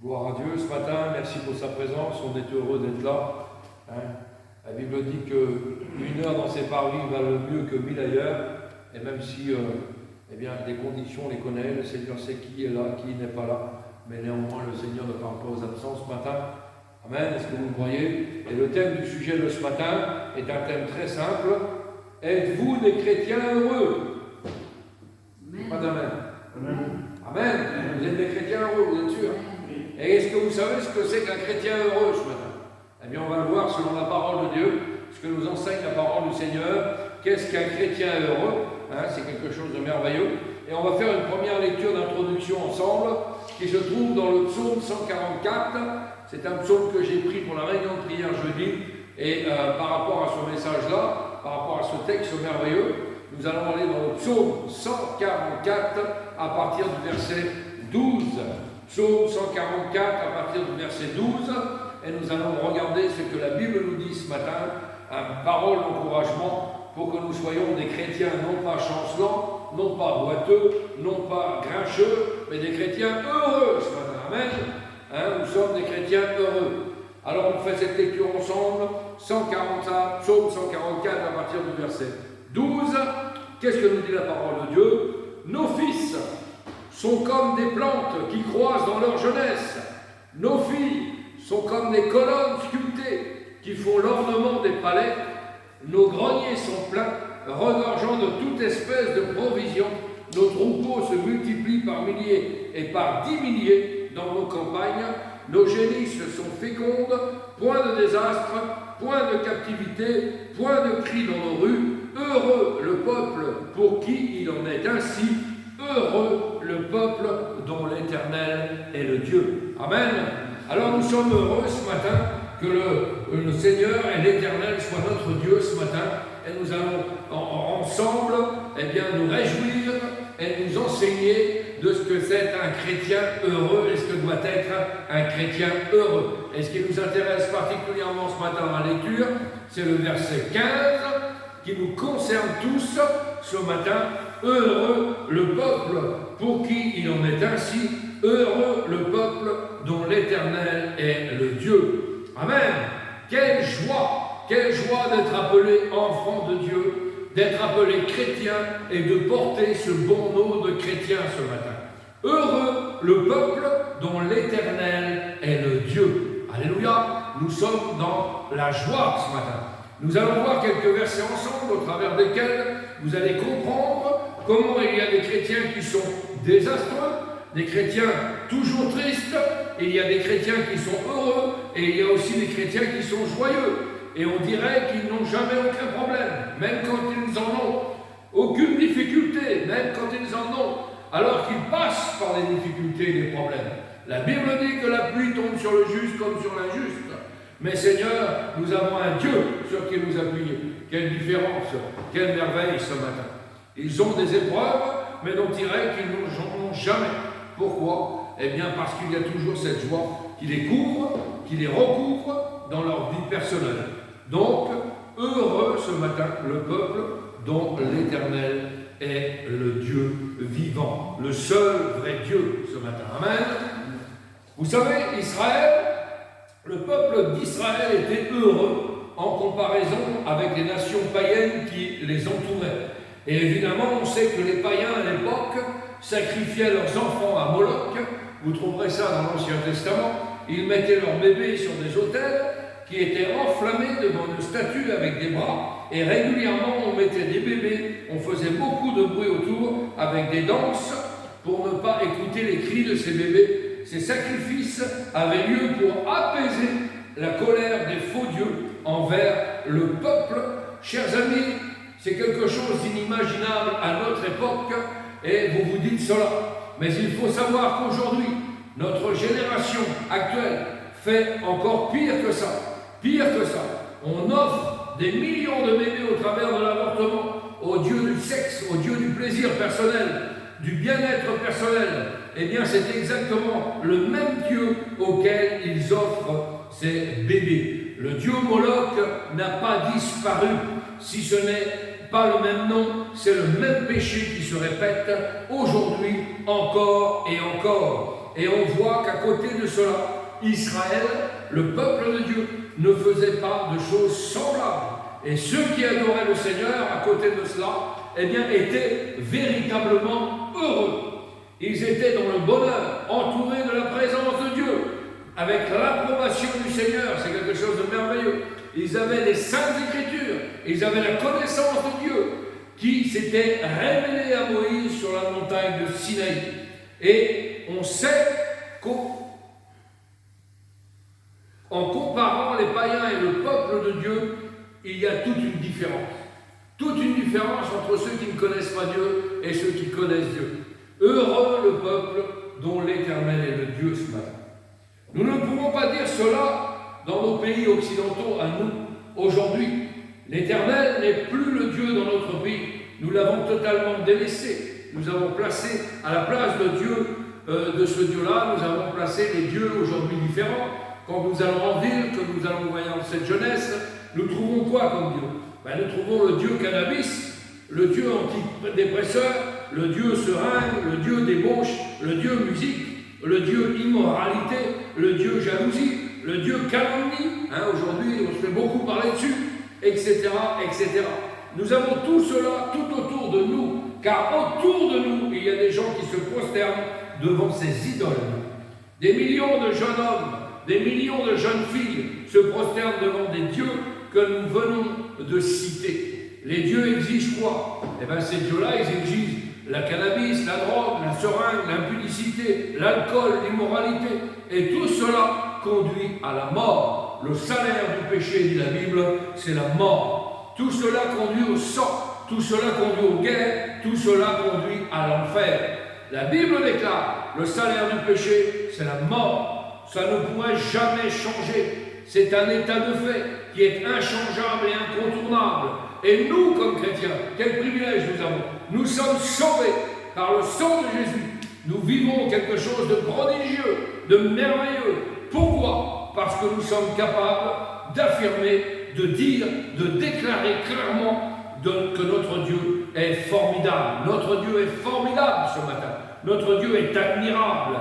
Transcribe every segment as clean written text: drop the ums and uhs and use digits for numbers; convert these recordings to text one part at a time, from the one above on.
Gloire à Dieu ce matin, merci pour sa présence, on est heureux d'être là. La Bible dit qu'une heure dans ses parvis valent mieux que 1000 ailleurs, et même si les conditions on les connaît, le Seigneur sait qui est là, qui n'est pas là, mais néanmoins le Seigneur ne parle pas aux absents ce matin. Amen, est-ce que vous le croyez? Et le thème du sujet de ce matin est un thème très simple. Êtes-vous des chrétiens heureux? Pas d'amen. Amen. Vous êtes des chrétiens heureux, vous êtes sûr? Et est-ce que vous savez ce que c'est qu'un chrétien heureux ce matin? Eh bien, on va le voir selon la parole de Dieu, ce que nous enseigne la parole du Seigneur. Qu'est-ce qu'un chrétien heureux? C'est quelque chose de merveilleux. Et on va faire une première lecture d'introduction ensemble, qui se trouve dans le psaume 144. C'est un psaume que j'ai pris pour la réunion de prière jeudi. Et par rapport à ce message-là, par rapport à ce texte merveilleux, nous allons aller dans le psaume 144 à partir du verset 12. Psaume 144 à partir du verset 12. Et nous allons regarder ce que la Bible nous dit ce matin, une parole d'encouragement pour que nous soyons des chrétiens non pas chancelants, non pas boiteux, non pas grincheux, mais des chrétiens heureux ce matin. Amen. Nous sommes des chrétiens heureux. Alors on fait cette lecture ensemble, psaume 144 à partir du verset 12. Qu'est-ce que nous dit la parole de Dieu? Nos fils sont comme des plantes qui croissent dans leur jeunesse. Nos filles sont comme des colonnes sculptées qui font l'ornement des palais. Nos greniers sont pleins, regorgeant de toute espèce de provisions. Nos troupeaux se multiplient par milliers et par 10 milliers dans nos campagnes. Nos génisses sont fécondes, point de désastre, point de captivité, point de cri dans nos rues. Heureux le peuple pour qui il en est ainsi. Heureux le peuple dont l'Éternel est le Dieu. Amen. Alors nous sommes heureux ce matin que le Seigneur et l'Éternel soient notre Dieu ce matin. Et nous allons ensemble nous réjouir et nous enseigner de ce que c'est un chrétien heureux et ce que doit être un chrétien heureux. Et ce qui nous intéresse particulièrement ce matin dans la lecture, c'est le verset 15 qui nous concerne tous ce matin. Heureux le peuple pour qui il en est ainsi. Heureux le peuple dont l'Éternel est le Dieu. Amen. Quelle joie d'être appelé enfant de Dieu, d'être appelé chrétien et de porter ce bon nom de chrétien ce matin. Heureux le peuple dont l'Éternel est le Dieu. Alléluia. Nous sommes dans la joie ce matin. Nous allons voir quelques versets ensemble au travers desquels vous allez comprendre comment il y a des chrétiens qui sont désastreux, des chrétiens toujours tristes, et il y a des chrétiens qui sont heureux, et il y a aussi des chrétiens qui sont joyeux. Et on dirait qu'ils n'ont jamais aucun problème, même quand ils en ont aucune difficulté, même quand ils en ont, alors qu'ils passent par les difficultés et les problèmes. La Bible dit que la pluie tombe sur le juste comme sur l'injuste. Mais Seigneur, nous avons un Dieu sur qui nous appuyer. Quelle différence, quelle merveille ce matin. Ils ont des épreuves, mais on dirait qu'ils n'en ont jamais. Pourquoi? Eh bien parce qu'il y a toujours cette joie qui les couvre, qui les recouvre dans leur vie personnelle. Donc, heureux ce matin le peuple dont l'Éternel est le Dieu vivant, le seul vrai Dieu ce matin. Amen. Vous savez, Israël, le peuple d'Israël était heureux en comparaison avec les nations païennes qui les entouraient. Et évidemment, on sait que les païens à l'époque sacrifiaient leurs enfants à Moloch. Vous trouverez ça dans l'Ancien Testament. Ils mettaient leurs bébés sur des autels qui étaient enflammés devant une statue avec des bras. Et régulièrement, on mettait des bébés, on faisait beaucoup de bruit autour avec des danses pour ne pas écouter les cris de ces bébés. Ces sacrifices avaient lieu pour apaiser la colère des faux dieux envers le peuple. Chers amis, c'est quelque chose d'inimaginable à notre époque et vous vous dites cela. Mais il faut savoir qu'aujourd'hui, notre génération actuelle fait encore pire que ça. Pire que ça. On offre des millions de bébés au travers de l'avortement au Dieu du sexe, au Dieu du plaisir personnel, du bien-être personnel. Eh bien, c'est exactement le même Dieu auquel ils offrent ces bébés. Le Dieu Moloch n'a pas disparu. Si ce n'est pas le même nom, c'est le même péché qui se répète aujourd'hui encore et encore. Et on voit qu'à côté de cela, Israël, le peuple de Dieu, ne faisait pas de choses semblables. Et ceux qui adoraient le Seigneur, à côté de cela, eh bien, étaient véritablement heureux. Ils étaient dans le bonheur, entourés de la présence de Dieu, avec l'approbation du Seigneur. C'est quelque chose de merveilleux. Ils avaient les saintes Écritures, ils avaient la connaissance de Dieu, qui s'était révélée à Moïse sur la montagne de Sinaï. Et on sait qu'en comparant les païens et le peuple de Dieu, il y a toute une différence. Toute une différence entre ceux qui ne connaissent pas Dieu et ceux qui connaissent Dieu. Heureux le peuple dont l'Éternel est le Dieu ce matin. Nous ne pouvons pas dire cela dans nos pays occidentaux à nous aujourd'hui. L'Éternel n'est plus le Dieu dans notre pays. Nous l'avons totalement délaissé. Nous avons placé à la place de Dieu, de ce Dieu-là, nous avons placé des dieux aujourd'hui différents. Quand nous allons en ville, que nous allons voir cette jeunesse, nous trouvons quoi comme Dieu? Nous trouvons le Dieu cannabis, le Dieu antidépresseur, le Dieu seringue, le Dieu débauche, le Dieu musique, le Dieu immoralité, le Dieu jalousie, le Dieu calomnie. Aujourd'hui, on se fait beaucoup parler dessus, etc., etc. Nous avons tout cela tout autour de nous, car autour de nous, il y a des gens qui se prosternent devant ces idoles. Des millions de jeunes hommes, des millions de jeunes filles se prosternent devant des dieux que nous venons de citer. Les dieux exigent quoi? Eh bien, ces dieux-là, ils exigent la cannabis, la drogue, la seringue, l'impudicité, l'alcool, l'immoralité. Et tout cela conduit à la mort. Le salaire du péché, dit la Bible, c'est la mort. Tout cela conduit au sang, tout cela conduit aux guerres, tout cela conduit à l'enfer. La Bible déclare, le salaire du péché, c'est la mort. Ça ne pourrait jamais changer. C'est un état de fait qui est inchangeable et incontournable. Et nous, comme chrétiens, quel privilège nous avons. Nous sommes sauvés par le sang de Jésus. Nous vivons quelque chose de prodigieux, de merveilleux. Pourquoi? Parce que nous sommes capables d'affirmer, de dire, de déclarer clairement que notre Dieu est formidable. Notre Dieu est formidable ce matin. Notre Dieu est admirable.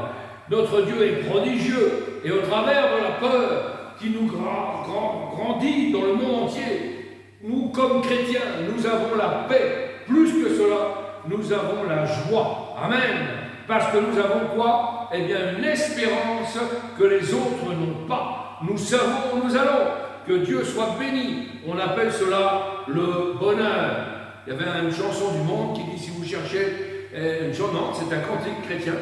Notre Dieu est prodigieux. Et au travers de la peur qui nous grandit dans le monde entier, nous, comme chrétiens, nous avons la paix. Plus que cela, nous avons la joie. Amen. Parce que nous avons quoi? Eh bien, une espérance que les autres n'ont pas. Nous savons où nous allons. Que Dieu soit béni. On appelle cela le bonheur. Il y avait une chanson du Monde qui dit, si vous cherchez non, c'est un cantique chrétien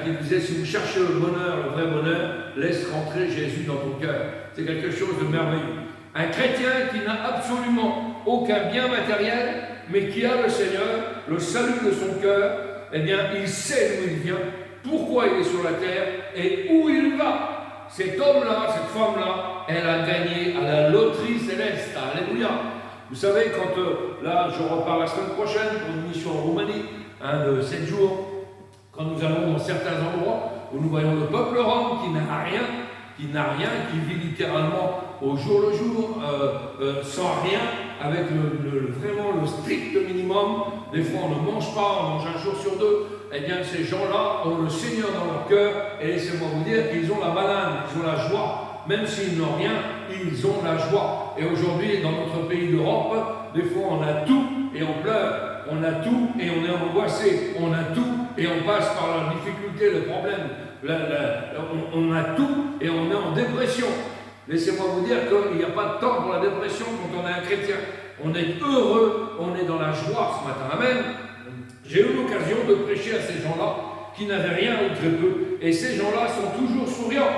qui disait, si vous cherchez le bonheur, le vrai bonheur, laisse rentrer Jésus dans ton cœur. C'est quelque chose de merveilleux. Un chrétien qui n'a absolument aucun bien matériel, mais qui a le Seigneur, le salut de son cœur, eh bien, il sait d'où il vient, pourquoi il est sur la terre et où il va. Cet homme-là, cette femme-là, elle a gagné à la loterie céleste. Alléluia. Vous savez, quand là, je repars la semaine prochaine pour une mission en Roumanie, de 7 jours, quand nous allons dans certains endroits où nous voyons le peuple rome qui n'a rien, qui vit littéralement au jour le jour, sans rien, avec vraiment le strict minimum. Des fois, on ne mange pas, on mange un jour sur deux. Eh bien, ces gens-là ont le Seigneur dans leur cœur, et laissez-moi vous dire qu'ils ont la banane, ils ont la joie. Même s'ils n'ont rien, ils ont la joie. Et aujourd'hui, dans notre pays d'Europe, des fois, on a tout et on pleure. On a tout et on est angoissé. On a tout et on passe par la difficulté, le problème. On a tout et on est en dépression. Laissez-moi vous dire qu'il n'y a pas de temps pour la dépression quand on est un chrétien. On est heureux, on est dans la joie ce matin. Amen. J'ai eu l'occasion de prêcher à ces gens-là qui n'avaient rien ou très peu. Et ces gens-là sont toujours souriants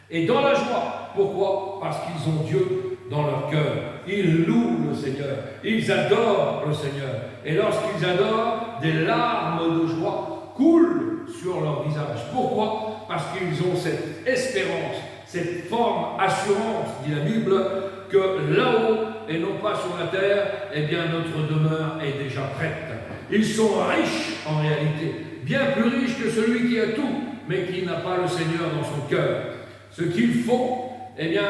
et dans la joie. Pourquoi? Parce qu'ils ont Dieu dans leur cœur. Ils louent le Seigneur. Ils adorent le Seigneur. Et lorsqu'ils adorent, des larmes de joie coulent sur leur visage. Pourquoi? Parce qu'ils ont cette espérance, cette forme assurance, dit la Bible, que là-haut, et non pas sur la terre, eh bien notre demeure est déjà prête. Ils sont riches en réalité, bien plus riches que celui qui a tout, mais qui n'a pas le Seigneur dans son cœur. Ce qu'il faut, eh bien,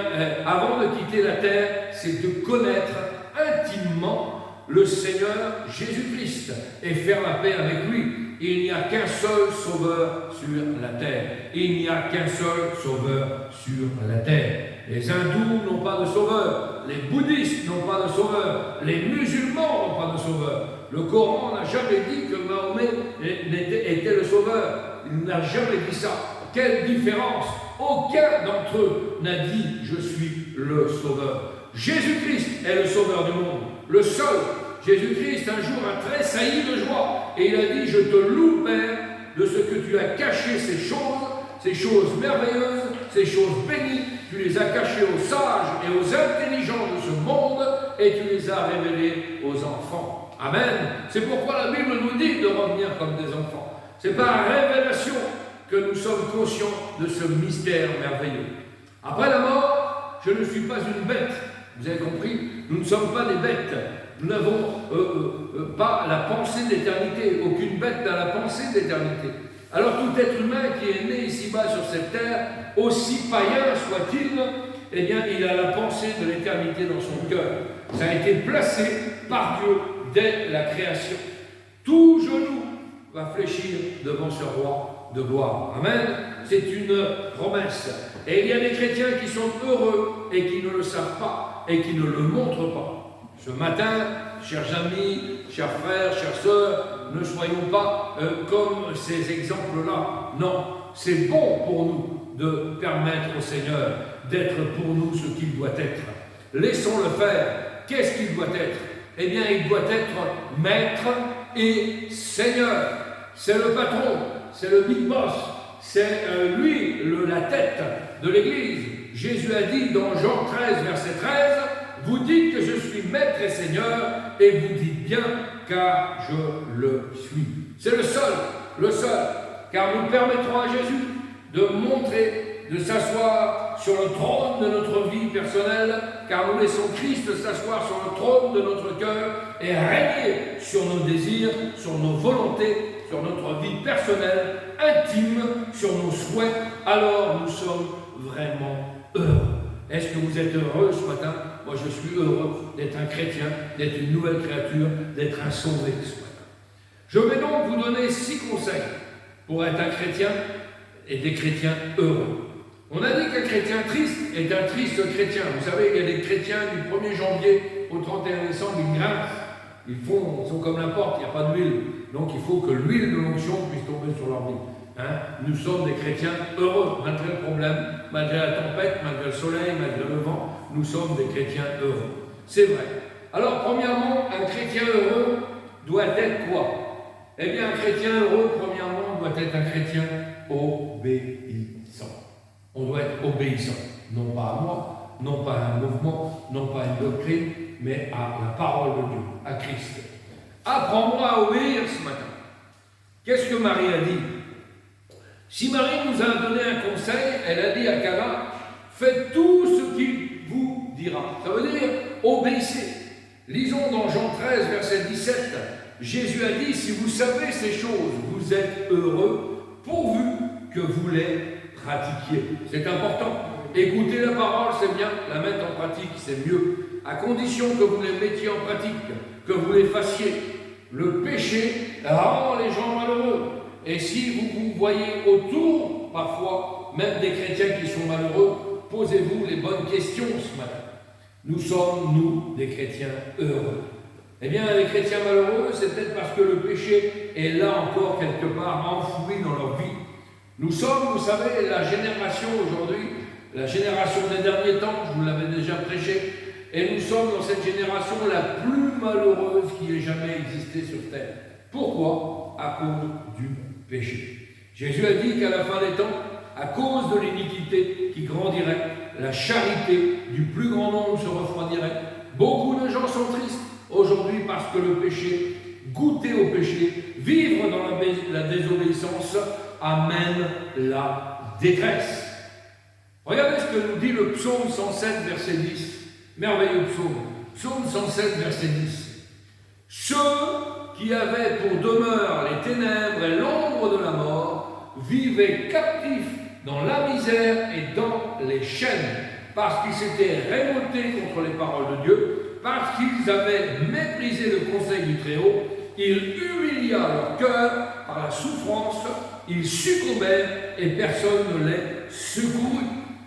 avant de quitter la terre, c'est de connaître intimement le Seigneur Jésus-Christ et faire la paix avec lui. il n'y a qu'un seul sauveur sur la terre. Il n'y a qu'un seul sauveur sur la terre. Les hindous n'ont pas de sauveur, les bouddhistes n'ont pas de sauveur, les musulmans n'ont pas de sauveur. Le Coran n'a jamais dit que Mahomet était le sauveur. Il n'a jamais dit ça. Quelle différence! Aucun d'entre eux n'a dit « Je suis le sauveur ». Jésus-Christ est le sauveur du monde, le seul. Jésus-Christ un jour a tressailli de joie et il a dit « Je te loue, Père, de ce que tu as caché ces choses merveilleuses, ces choses bénies, tu les as cachées aux sages et aux intelligents de ce monde et tu les as révélées aux enfants. » Amen. C'est pourquoi la Bible nous dit de revenir comme des enfants. C'est par révélation que nous sommes conscients de ce mystère merveilleux. Après la mort, je ne suis pas une bête. Vous avez compris? Nous ne sommes pas des bêtes. Nous n'avons pas la pensée de l'éternité. Aucune bête n'a la pensée de l'éternité. Alors tout être humain qui est né ici-bas sur cette terre, aussi païen soit-il, eh bien il a la pensée de l'éternité dans son cœur. Ça a été placé par Dieu dès la création. Tout genou va fléchir devant ce roi de gloire. Amen. C'est une promesse. Et il y a des chrétiens qui sont heureux et qui ne le savent pas et qui ne le montrent pas. Ce matin, chers amis, chers frères, chères sœurs, ne soyons pas comme ces exemples-là. Non, c'est bon pour nous de permettre au Seigneur d'être pour nous ce qu'il doit être. Laissons-le faire. Qu'est-ce qu'il doit être? Eh bien, il doit être maître et Seigneur. C'est le patron, c'est le big boss, c'est lui la tête de l'Église. Jésus a dit dans Jean 13, verset 13, « Vous dites que je suis maître et Seigneur, et vous dites bien, car je le suis. » C'est le seul, car nous permettrons à Jésus de montrer, de s'asseoir sur le trône de notre vie personnelle, car nous laissons Christ s'asseoir sur le trône de notre cœur et régner sur nos désirs, sur nos volontés, sur notre vie personnelle, intime, sur nos souhaits. Alors nous sommes vraiment heureux. Est-ce que vous êtes heureux ce matin? Moi je suis heureux d'être un chrétien, d'être une nouvelle créature, d'être un sauvé ce matin. Je vais donc vous donner 6 conseils pour être un chrétien et des chrétiens heureux. On a dit qu'un chrétien triste est un triste chrétien. Vous savez, il y a des chrétiens du 1er janvier au 31 décembre, ils grincent. Ils sont comme la porte, il n'y a pas d'huile. Donc il faut que l'huile de l'onction puisse tomber sur leur vie. Nous sommes des chrétiens heureux, malgré le problème, malgré la tempête, malgré le soleil, malgré le vent. Nous sommes des chrétiens heureux. C'est vrai. Alors, premièrement, un chrétien heureux doit être quoi? Eh bien, un chrétien heureux, premièrement, doit être un chrétien obéissant. On doit être obéissant. Non pas à moi, non pas à un mouvement, non pas à une doctrine, mais à la parole de Dieu, à Christ. Apprends-moi à obéir ce matin. Qu'est-ce que Marie a dit? Si Marie nous a donné un conseil, elle a dit à Cana, faites tout ce qu'il vous dira. Ça veut dire, obéissez. Lisons dans Jean 13, verset 17, Jésus a dit, si vous savez ces choses, vous êtes heureux, pourvu que vous les pratiquiez. C'est important. Écouter la parole, c'est bien. La mettre en pratique, c'est mieux. À condition que vous les mettiez en pratique, que vous les fassiez. Le péché rend les gens malheureux. Et si vous voyez autour, parfois, même des chrétiens qui sont malheureux, posez-vous les bonnes questions ce matin. Nous sommes, nous, des chrétiens heureux. Eh bien, les chrétiens malheureux, c'est peut-être parce que le péché est là encore quelque part enfoui dans leur vie. Nous sommes, vous savez, la génération aujourd'hui, la génération des derniers temps, je vous l'avais déjà prêché, et nous sommes dans cette génération la plus malheureuse qui ait jamais existé sur terre. Pourquoi? À cause du péché. Jésus a dit qu'à la fin des temps, à cause de l'iniquité qui grandirait, la charité du plus grand nombre se refroidirait. Beaucoup de gens sont tristes aujourd'hui parce que le péché, goûter au péché, vivre dans la désobéissance, amène la détresse. Regardez ce que nous dit le psaume 107, verset 10. Merveilleux psaume. Psaume 107, verset 10. Ceux qui avaient pour demeure les ténèbres et l'ombre de la mort vivaient captifs dans la misère et dans les chaînes, parce qu'ils s'étaient révoltés contre les paroles de Dieu, parce qu'ils avaient méprisé le conseil du Très-Haut, il humilia leur cœur par la souffrance, ils succombèrent et personne ne les secourut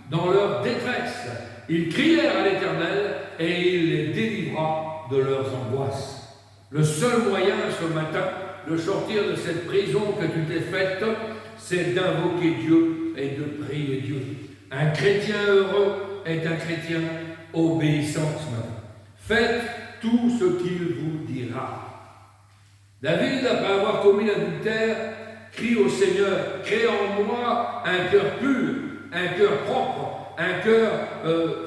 dans leur détresse. Ils crièrent à l'Éternel et il les délivra de leurs angoisses. Le seul moyen ce matin de sortir de cette prison que tu t'es faite, c'est d'invoquer Dieu et de prier Dieu. Un chrétien heureux est un chrétien obéissant ce matin. Faites tout ce qu'il vous dira. David, après avoir commis l'adultère, crie au Seigneur, crée en moi un cœur pur, un cœur propre, un cœur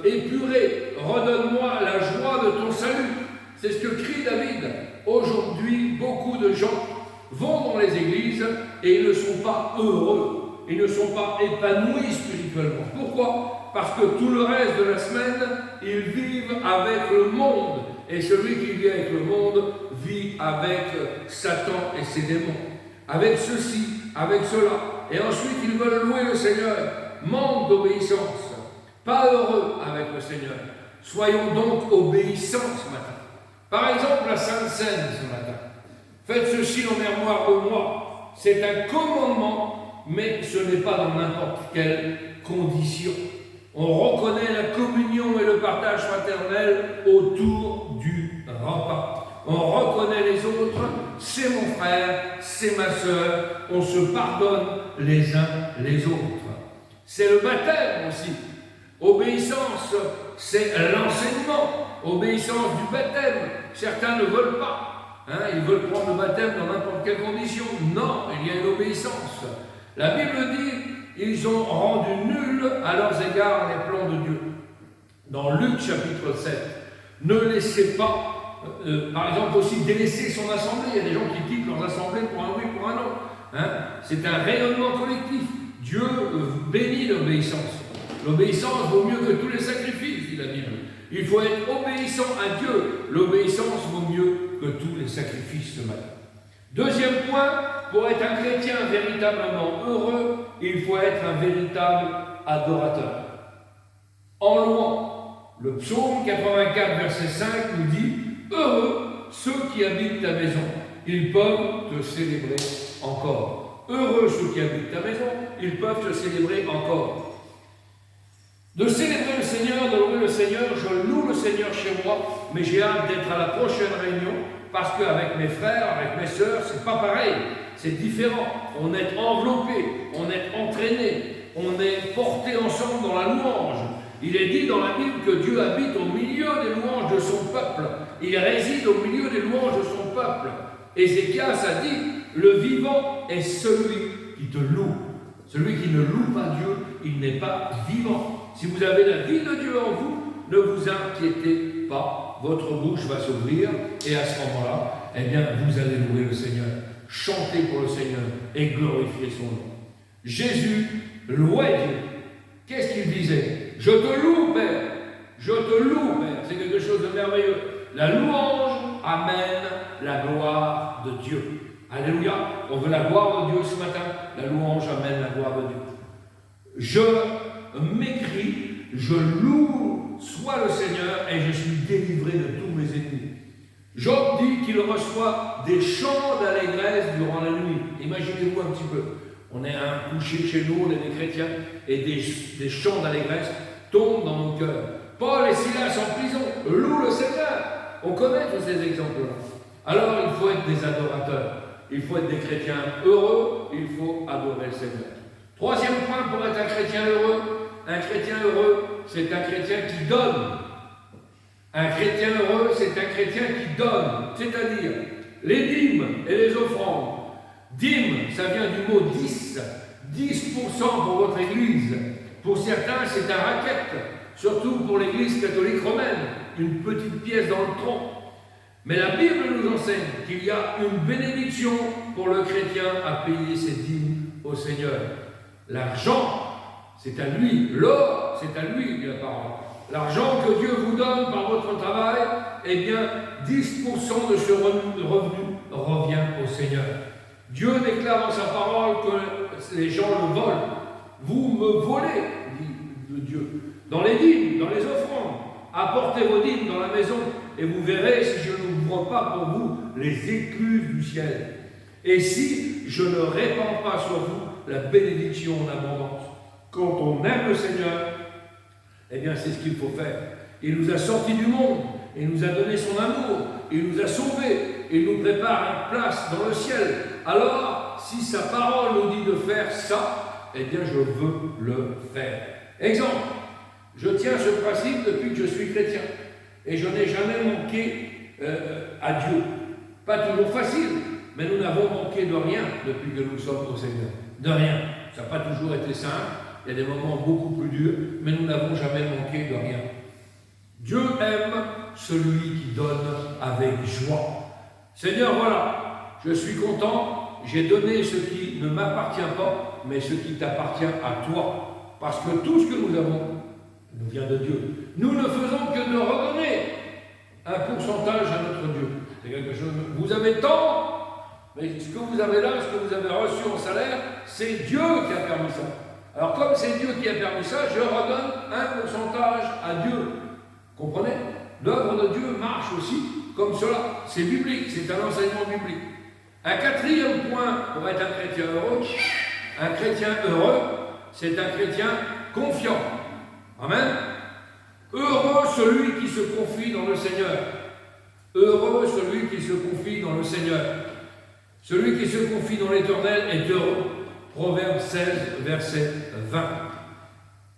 épuré. Redonne-moi la joie de ton salut. C'est ce que crie David. Aujourd'hui, beaucoup de gens vont dans les églises et ils ne sont pas heureux. Ils ne sont pas épanouis spirituellement. Pourquoi? Parce que tout le reste de la semaine, ils vivent avec le monde. Et celui qui vit avec le monde vit avec Satan et ses démons. Avec ceci, avec cela. Et ensuite, ils veulent louer le Seigneur. Manque d'obéissance. Pas heureux avec le Seigneur. Soyons donc obéissants ce matin. Par exemple, la Sainte Seine ce matin. Faites ceci en mémoire de moi. C'est un commandement, mais ce n'est pas dans n'importe quelle condition. On reconnaît la communion et le partage fraternel autour du repas. On reconnaît les autres, c'est mon frère, c'est ma sœur, on se pardonne les uns les autres. C'est le baptême aussi. Obéissance, c'est l'enseignement. Obéissance du baptême. Certains ne veulent pas. Ils veulent prendre le baptême dans n'importe quelle condition. Non, il y a une obéissance. La Bible dit, ils ont rendu nuls à leurs égards les plans de Dieu. Dans Luc chapitre 7, ne laissez pas, par exemple aussi délaisser son assemblée. Il y a des gens qui quittent leurs assemblées pour un oui, pour un non. C'est un rayonnement collectif. Dieu bénit l'obéissance. L'obéissance vaut mieux que tous les sacrifices, dit la Bible. Il faut être obéissant à Dieu. L'obéissance vaut mieux que tous les sacrifices ce matin. Deuxième point, pour être un chrétien véritablement heureux, il faut être un véritable adorateur. En louant, le psaume 84, verset 5 nous dit « Heureux ceux qui habitent ta maison, ils peuvent te célébrer encore. » Heureux ceux qui habitent ta maison, ils peuvent te célébrer encore. De célébrer le Seigneur, de louer le Seigneur, je loue le Seigneur chez moi, mais j'ai hâte d'être à la prochaine réunion, parce qu'avec mes frères, avec mes sœurs, c'est pas pareil, c'est différent. On est enveloppé, on est entraîné, on est porté ensemble dans la louange. Il est dit dans la Bible que Dieu habite au milieu des louanges de son peuple. Il réside au milieu des louanges de son peuple. Ézéchias a dit, le vivant est celui qui te loue. Celui qui ne loue pas Dieu, il n'est pas vivant. Si vous avez la vie de Dieu en vous, ne vous inquiétez pas, votre bouche va s'ouvrir et à ce moment-là, eh bien, vous allez louer le Seigneur, chanter pour le Seigneur et glorifier son nom. Jésus louait Dieu. Qu'est-ce qu'il disait? Je te loue, Père, je te loue, Père. C'est quelque chose de merveilleux. La louange amène la gloire de Dieu. Alléluia. On veut la gloire de Dieu ce matin. La louange amène la gloire de Dieu. Je m'écris, je loue soit le Seigneur et je suis délivré de tous mes ennemis. Job dit qu'il reçoit des chants d'allégresse durant la nuit. Imaginez-vous un petit peu. On est couché chez nous, on est des chrétiens, et des chants d'allégresse tombent dans nos cœurs. Paul et Silas en prison louent le Seigneur. On connaît tous ces exemples-là. Alors il faut être des adorateurs. Il faut être des chrétiens heureux, il faut adorer le Seigneur. Troisième point pour être un chrétien heureux, c'est un chrétien qui donne. Un chrétien heureux, c'est un chrétien qui donne, c'est-à-dire les dîmes et les offrandes. Dîmes, ça vient du mot 10, 10% pour votre église. Pour certains, c'est un racket, surtout pour l'église catholique romaine, une petite pièce dans le tronc. Mais la Bible nous enseigne qu'il y a une bénédiction pour le chrétien à payer ses dîmes au Seigneur. L'argent, c'est à lui. L'or, c'est à lui, dit la parole. L'argent que Dieu vous donne par votre travail, eh bien, 10% de ce revenu revient au Seigneur. Dieu déclare dans sa parole que les gens le volent. Vous me volez, dit Dieu. Dans les dîmes, dans les offrandes, apportez vos dîmes dans la maison et vous verrez si je n'ouvre pas pour vous les écluses du ciel. Et si je ne répands pas sur vous la bénédiction en abondance. Quand on aime le Seigneur, eh bien c'est ce qu'il faut faire. Il nous a sortis du monde, il nous a donné son amour, il nous a sauvés, il nous prépare une place dans le ciel. Alors, si sa parole nous dit de faire ça, eh bien je veux le faire. Exemple, je tiens ce principe depuis que je suis chrétien, et je n'ai jamais manqué à Dieu. Pas toujours facile, mais nous n'avons manqué de rien depuis que nous sommes au Seigneur. De rien. Ça n'a pas toujours été simple, il y a des moments beaucoup plus durs, mais nous n'avons jamais manqué de rien. Dieu aime celui qui donne avec joie. Seigneur, voilà, je suis content, j'ai donné ce qui ne m'appartient pas, mais ce qui t'appartient à toi. Parce que tout ce que nous avons nous vient de Dieu. Nous ne faisons que de redonner un pourcentage à notre Dieu. C'est quelque chose. Vous avez tant, mais ce que vous avez là, ce que vous avez reçu en salaire, c'est Dieu qui a permis ça. Alors comme c'est Dieu qui a permis ça, je redonne un pourcentage à Dieu. Comprenez? L'œuvre de Dieu marche aussi comme cela. C'est biblique, c'est un enseignement biblique. Un quatrième point pour être un chrétien heureux, c'est un chrétien confiant. Amen. Heureux celui qui se confie dans le Seigneur. Heureux celui qui se confie dans le Seigneur. Celui qui se confie dans l'Éternel est heureux. Proverbe 16, verset 20.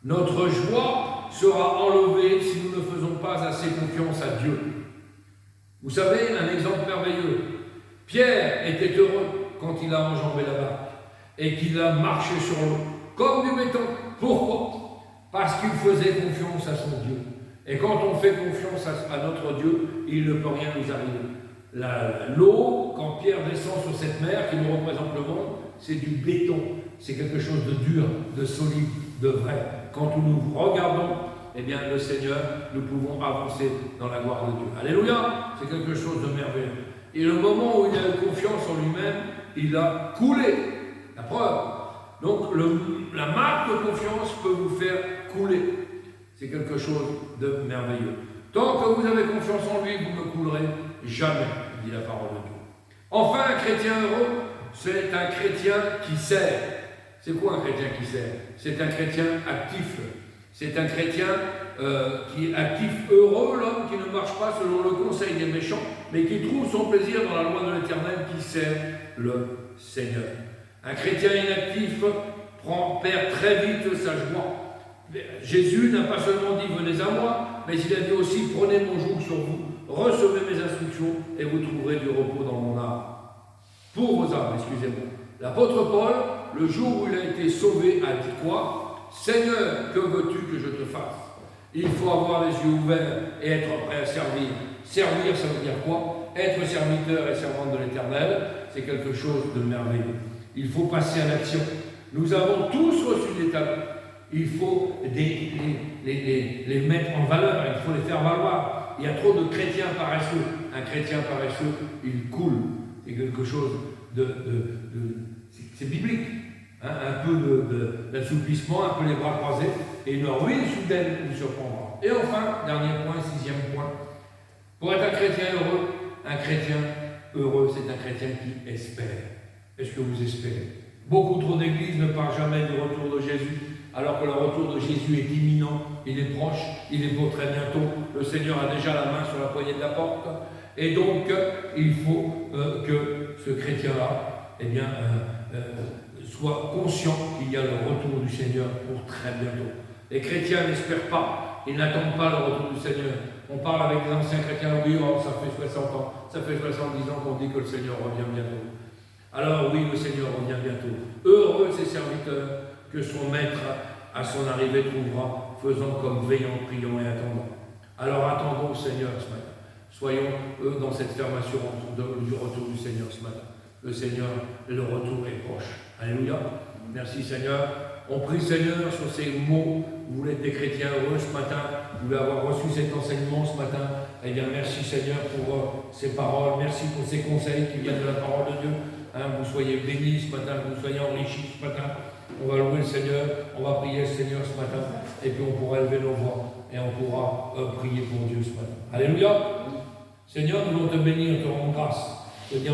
Notre joie sera enlevée si nous ne faisons pas assez confiance à Dieu. Vous savez, un exemple merveilleux. Pierre était heureux quand il a enjambé la barque et qu'il a marché sur l'eau, comme du béton. Pourquoi? Parce qu'il faisait confiance à son Dieu. Et quand on fait confiance à notre Dieu, il ne peut rien nous arriver. L'eau, quand Pierre descend sur cette mer qui nous représente le monde, c'est du béton. C'est quelque chose de dur, de solide, de vrai. Quand nous regardons, eh bien, le Seigneur, nous pouvons avancer dans la gloire de Dieu. Alléluia! C'est quelque chose de merveilleux. Et le moment où il a eu confiance en lui-même, il a coulé. La preuve. Donc, la marque de confiance peut vous faire couler. C'est quelque chose de merveilleux. Tant que vous avez confiance en lui, vous ne coulerez jamais, dit la parole de Dieu. Enfin, un chrétien heureux, c'est un chrétien qui sert. C'est quoi un chrétien qui sert? C'est un chrétien actif. C'est un chrétien qui est actif, heureux, l'homme qui ne marche pas selon le conseil des méchants, mais qui trouve son plaisir dans la loi de l'Éternel, qui sert le Seigneur. Un chrétien inactif perd très vite sa joie. Jésus n'a pas seulement dit « venez à moi », mais il a dit aussi « prenez mon joug sur vous, recevez mes instructions et vous trouverez du repos dans mon âme ». Pour vos âmes, excusez-moi. L'apôtre Paul, le jour où il a été sauvé, a dit quoi? « Seigneur, que veux-tu que je te fasse ?» Il faut avoir les yeux ouverts et être prêt à servir. Servir, ça veut dire quoi? Être serviteur et servante de l'Éternel, c'est quelque chose de merveilleux. Il faut passer à l'action. Nous avons tous reçu des talents. Il faut les mettre en valeur, il faut les faire valoir. Il y a trop de chrétiens paresseux. Un chrétien paresseux, il coule. C'est quelque chose c'est biblique. Hein, un peu d'assouplissement, un peu les bras croisés, et une ruine soudaine vous surprendra. Et enfin, dernier point, sixième point. Pour être un chrétien heureux, c'est un chrétien qui espère. Est-ce que vous espérez? Beaucoup trop d'églises ne parlent jamais du retour de Jésus, alors que le retour de Jésus est imminent, il est proche, il est pour très bientôt. Le Seigneur a déjà la main sur la poignée de la porte. Et donc, il faut que ce chrétien-là, eh bien, soit conscient qu'il y a le retour du Seigneur pour très bientôt. Les chrétiens n'espèrent pas, ils n'attendent pas le retour du Seigneur. On parle avec des anciens chrétiens, oui, oh, ça fait 60 ans, ça fait 70 ans qu'on dit que le Seigneur revient bientôt. Alors oui, le Seigneur revient bientôt. Heureux ces serviteurs que son maître à son arrivée trouvera, faisant comme veillant, priant et attendant. Alors attendons le Seigneur ce matin. Soyons dans cette ferme assurance du retour du Seigneur ce matin. Le Seigneur, le retour est proche. Alléluia. Merci Seigneur. On prie Seigneur sur ces mots. Vous êtes des chrétiens heureux ce matin. Vous voulez avoir reçu cet enseignement ce matin. Eh bien merci Seigneur pour ces paroles. Merci pour ces conseils qui viennent de la parole de Dieu. Vous soyez bénis ce matin, que vous soyez enrichis ce matin. On va louer le Seigneur, on va prier le Seigneur ce matin, et puis on pourra élever nos voix, et on pourra prier pour Dieu ce matin. Alléluia. Seigneur, nous voulons te bénir, te rendre grâce, te dire